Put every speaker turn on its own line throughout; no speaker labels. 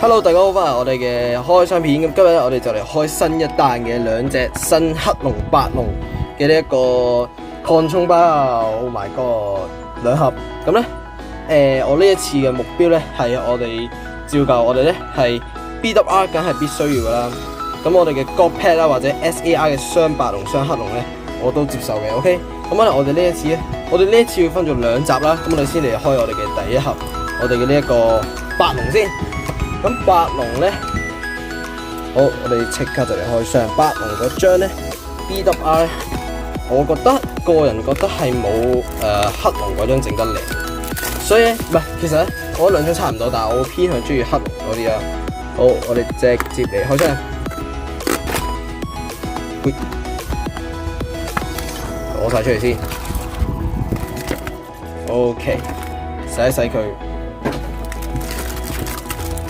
Hello， 大家好，翻嚟我哋嘅開箱片。咁今日咧，我哋就嚟開新一彈嘅兩隻新黑龍白龍嘅呢一個擴充包。Oh my god， 兩盒。咁咧，我呢一次嘅目標咧係我哋照舊，我哋咧係 BWR 梗係必須要噶啦。咁我哋嘅 God Pad 啦，或者 SAR 嘅雙白龍、雙黑龍咧，我都接受嘅。OK， 咁可能我哋呢一次咧，我哋呢一次要分做兩集啦。咁我哋先嚟開我哋嘅第一盒，我哋嘅呢一個白龍先。咁白龍咧，好，我哋即刻就嚟開箱。白龍嗰張咧 BWR， 我個人覺得係冇黑龍嗰張整得靚，所以唔係，其實咧我兩張差唔多，但係我偏向中意黑龍嗰啲啊。好，我哋直接嚟開箱，攞晒出嚟先。OK， 洗一洗佢。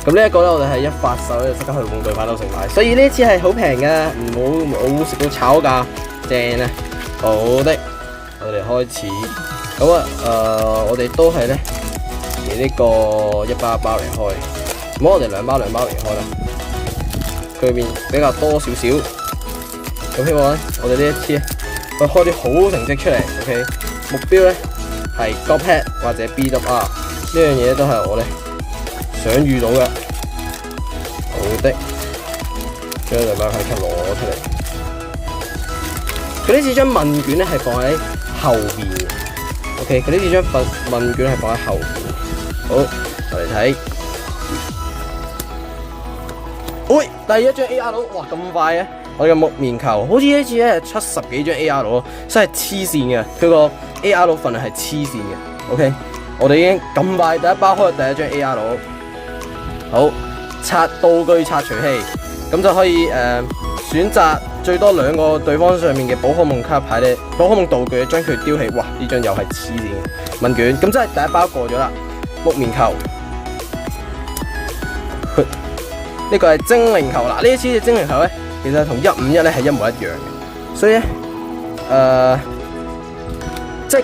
咁呢一個咧，我哋係一發手就即刻去玩具反斗城買，所以呢次係好平嘅，唔好食到炒價，正啊！好的，我哋開始。咁啊，我哋都係咧以呢個一包一包嚟開，咁我哋兩包嚟開啦。佢入面比較多少少，咁希望咧，我哋呢一次咧，去開啲好成績出嚟。OK， 目標咧係 God Pad 或者 BWR 呢樣嘢都係我咧想遇到嘅。好的，將兩包快攞出嚟。佢呢次張問卷咧係放喺後邊嘅。OK， 佢呢次張問卷係放喺後邊。好，我嚟睇。喂，第一張 AR 佬，哇咁快嘅！我哋嘅木棉球，好似呢次咧70幾張 AR 佬，真係黐線嘅。佢個 AR 佬份量係黐線嘅。OK， 我哋已經咁快第一包開咗第一張 AR 佬。好，拆道具拆除器，咁就可以選擇最多2個對方上面嘅寶可夢卡牌咧，寶可夢道具將佢丟棄。哇！呢張又係黐線嘅問卷，咁真係第一包過咗啦。木棉球，呢個係精靈球啦。呢一次嘅精靈球咧，其實同151咧係一模一樣嘅，所以咧即係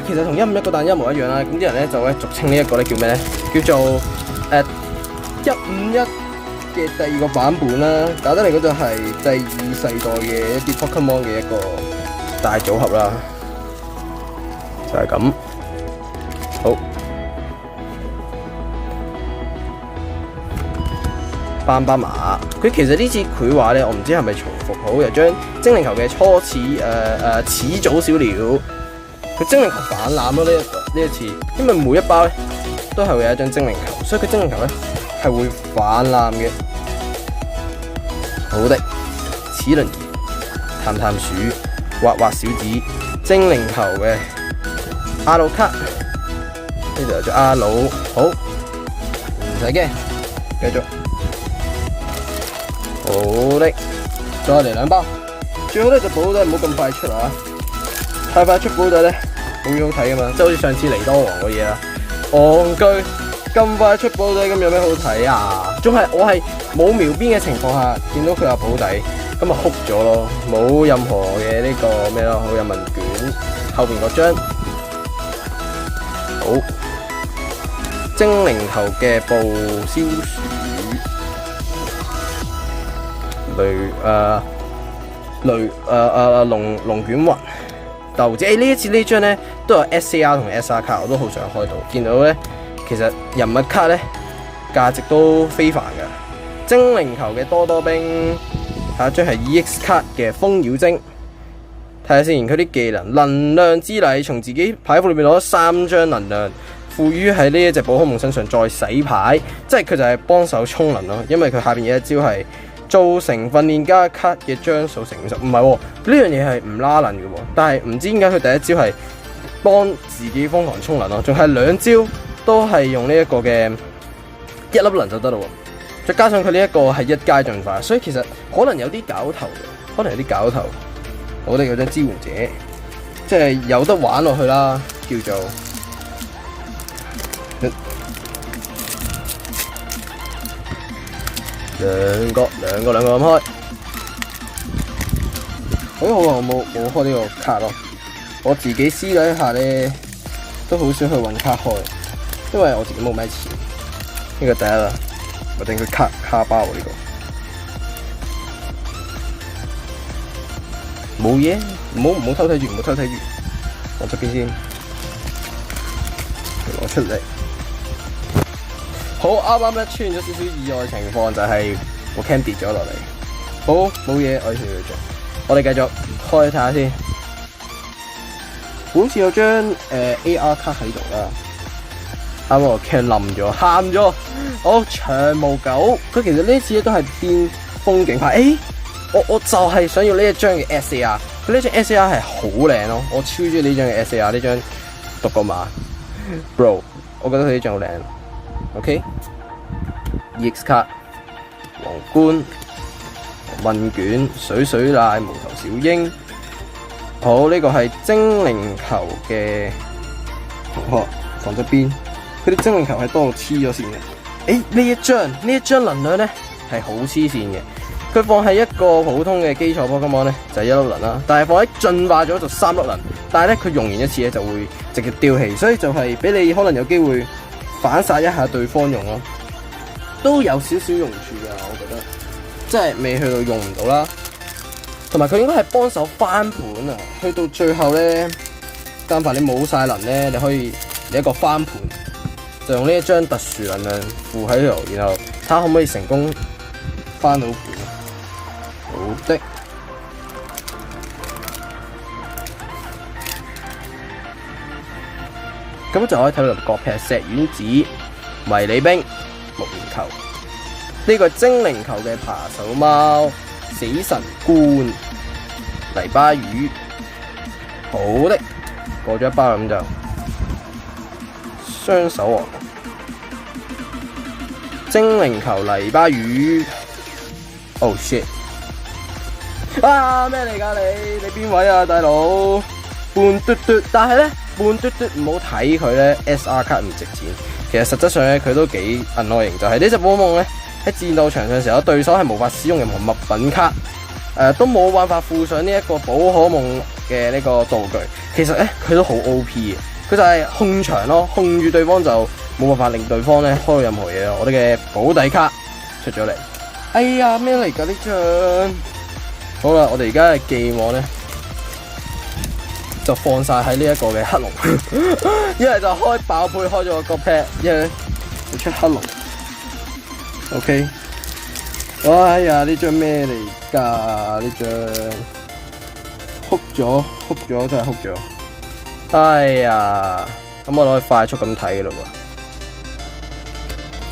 其實同151個彈一模一樣啦。咁啲人咧就會俗稱呢一個咧叫咩咧？叫做151嘅第2個版本啦，簡單嚟講就係第2世代嘅一啲 Pokemon 嘅一個大組合啦，就係咁。好，斑斑馬，佢其實呢次繪畫咧，我唔知係咪重複好，又將精靈球嘅初始始祖小鳥，佢精靈球反濫咯呢一次，因為每一包咧都係會有一張精靈球，所以佢精靈球咧係會反濫嘅。好的，齒輪儀、探探鼠、畫畫小子、精靈球嘅阿魯卡，呢度有隻阿魯，好，唔使驚，繼續。好的，再嚟2包，最好咧就寶仔唔好咁快出啊！太快出寶仔咧，好好睇噶嘛，即係好似上次尼多王嗰嘢啦，戇居。咁快出寶仔，咁有咩好睇啊？仲係我係冇描邊嘅情況下見到佢有寶仔，咁咪哭咗咯，冇任何嘅呢個咩咯，好有問卷後邊嗰張，好精靈球嘅捕消鼠，龍捲雲豆子。呢一次呢張咧都有 SAR 同 SR 卡，我都好想開到，見到咧。其實人物卡咧價值都非凡嘅，精靈球嘅多多兵，下一張係 EX 卡嘅蜂妖精，睇下先，佢啲技能量之禮，從自己牌庫裏面攞3張能量，賦予喺呢一隻寶可夢身上再洗牌，即係佢就係幫手充能咯，因為佢下邊有一招係造成訓練家卡嘅張數乘50，唔係喎，呢樣嘢係唔拉能嘅喎，但係唔知點解佢第一招係幫自己瘋狂充能咯，仲係2招。都係用呢一個嘅1粒能就得咯，再加上佢呢一個係1階進化，所以其實可能有啲搞頭嘅，我哋有張支援者，即係有得玩落去啦，叫做兩個咁開，好我冇開呢個卡咯，我自己私底下咧都好少去揾卡開。因為我自己冇咩錢，呢個第一啦。我定佢卡包呢個。冇嘢，唔好偷睇住，唔好偷睇住，我側邊先攞出嚟。好，啱啱咧出現咗少少意外情況，就係個 cam 跌咗落嚟。好，冇嘢，我哋繼續開睇下先。好似有張AR 卡喺度啦。啱我 cam 冧咗，喊咗。好，長毛狗，佢其實呢次都係變風景派。我就係想要呢一張嘅 SAR， 佢呢張 SAR 係好靚咯，我超中意呢張嘅 SAR， 呢張獨角馬 ，bro， 我覺得佢呢張好靚。OK，EX 卡，皇冠，問卷，水奶，無頭小鷹。好，呢個係精靈球嘅同學放咗邊，佢啲精靈球係多到黐咗線嘅。呢一張能量咧係好黐線嘅。佢放喺一個普通嘅基礎 Pokemon 咧就係1粒能啦，但係放喺進化咗就3粒能，但係咧佢用完一次咧就會直接丟棄，所以就係俾你可能有機會反殺一下對方用咯，都有少少用處㗎，我覺得，即係未去到用唔到啦。同埋佢應該係幫手翻盤啊，去到最後咧，但凡你冇晒能咧，你可以有一個翻盤，就用呢一張特殊能量附喺度，然後睇下可唔可以成功翻到盤。好的，咁就可以睇到角劈石丸子、迷你兵、木蓮球，呢個精靈球嘅扒手貓、死神官、泥巴魚。好的，過咗一包咁就雙手王、精靈球、泥巴魚。Oh shit！啊，咩嚟㗎你邊位啊大佬？半嘟嘟，但係咧半嘟嘟唔好睇佢咧 SR 卡唔值錢，其實實質上咧佢都幾 annoying，就係呢隻寶夢咧喺戰鬥場上嘅時候，對手係無法使用任何物品卡，都冇辦法附上呢一個寶可夢嘅呢個道具。其實咧佢都好 OP 嘅，佢就係控場咯，控住對方就冇辦法令對方咧開到任何嘢咯。我哋嘅保底卡出咗嚟，哎呀咩嚟㗎呢張？好啦，我哋而家嘅寄望咧就放晒喺呢一個嘅黑龍，一係就開爆配開咗個角劈，一係就出黑龍。OK， 哎呀呢張咩嚟㗎？呢張哭咗真係哭咗。哎呀，咁我攞去快速咁睇嘅嘞喎，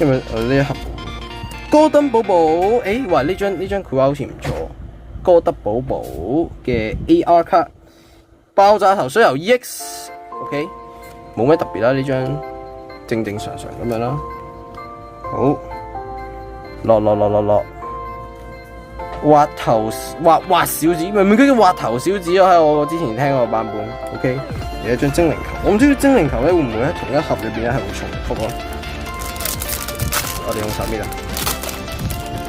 因為我呢一盒哥登寶寶，哇呢張佢話好似唔錯。哥德寶寶嘅 AR 卡，爆炸頭水油 EX，OK， 冇咩特別啦，呢張正常咁樣啦。好，落，滑小子，明明佢叫滑頭小子啊，喺我之前聽過個版本。OK， 有一張精靈球，我唔知精靈球咧會唔會喺同一盒裏邊咧係會重複咯。我哋用手搣啦，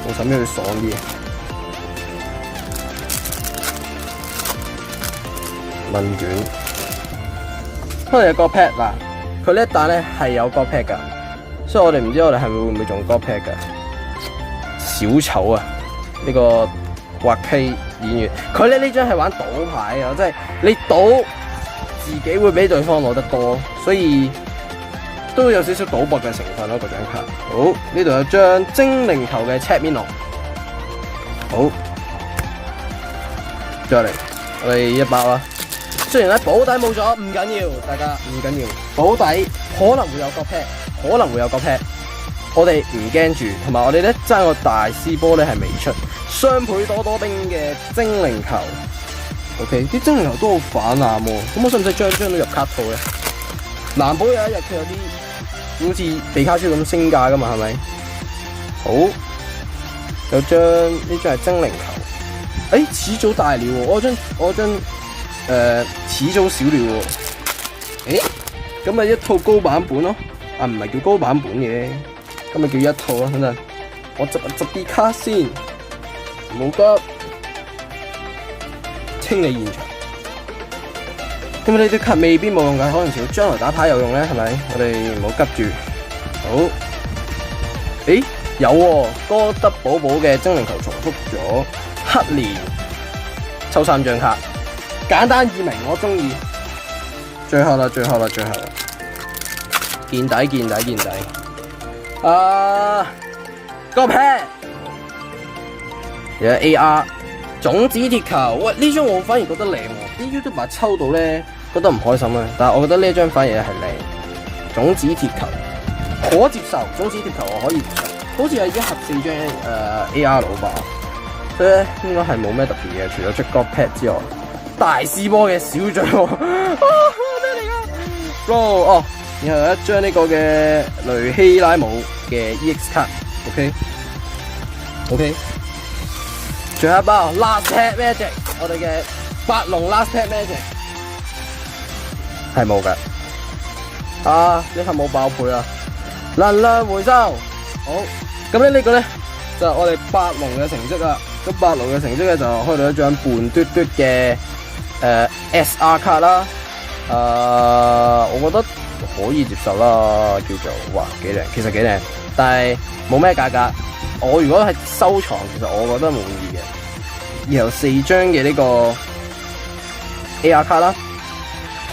用手搣去爽啲。問卷，可能有個 pad 嗱，佢呢一彈咧係有個 pad 噶，所以我哋唔知我哋係咪會唔會中個 pad 噶。小丑啊，呢個滑稽演員，佢咧呢張係玩賭牌啊，即係你賭自己會比對方攞得多，所以都有少少賭博嘅成分咯。嗰張卡，好，呢度有張精靈球嘅赤面龍，好，再嚟，我哋一包啦。雖然咧保底冇咗，唔緊要，大家唔緊要，保底可能會有個 pad，我哋唔驚住，同埋我哋咧爭個大師波咧係未出，雙倍多多兵嘅精靈球 ，OK， 啲精靈球都好反爛喎，咁我使唔使張都入卡套咧？難保有一日佢有啲好似比卡超咁升價噶嘛，係咪？好，有張呢張係精靈球，始祖大鳥喎，我張始祖小鳥喎，咁咪一套高版本咯，唔係叫高版本嘅，咁咪叫一套咯。等陣，我執啲卡先，唔好急，清理現場。咁呢啲卡未必冇用㗎，可能將來打牌有用咧，係咪？我哋唔好急住。好，有喎，哥德寶寶嘅精靈球重複咗，黑蓮抽3張卡，簡單易明，我中意。最後啦，見底。個 pair 有 AR 種子鐵球，喂呢張我反而覺得靚喎，啲 YouTuber 抽到咧覺得唔開心啊，但係我覺得呢張反而係靚，種子鐵球可接受，種子鐵球我可以接受，好似係一盒4張AR 佬吧，所以咧應該係冇咩特別嘅，除咗出 God Pad 之外，大師波嘅小將喎，咩嚟㗎？哦，然後一張呢個嘅雷希拉姆嘅 EX 卡 ，OK， 最後一包 Last Pet Magic， 我哋嘅白龍 Last Pet Magic 係冇嘅，呢盒冇爆配啊，能量回收，好，咁咧呢個咧就係我哋白龍嘅成績啦，咁白龍嘅成績咧就開到一張半嘟嘟嘅SR 卡啦，我覺得可以接受啦，叫做哇幾靚，其實幾靚，但係冇咩價格。我如果係收藏，其實我覺得滿意嘅。然後4張嘅呢個 AR 卡啦，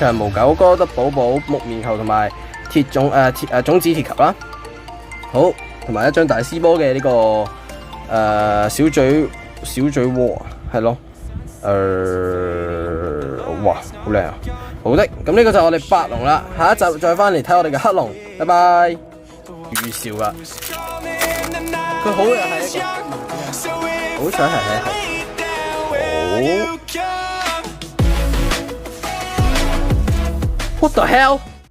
長毛狗哥德寶寶木棉球同埋種子鐵球啦，好，同埋一張大師波嘅呢個小嘴窩係咯，哇好靚啊！好的，咁呢個就係我哋白龍啦，下一集再翻嚟睇我哋嘅黑龍，拜拜。預兆啦，佢好又係一個，好彩係喺後。What the hell？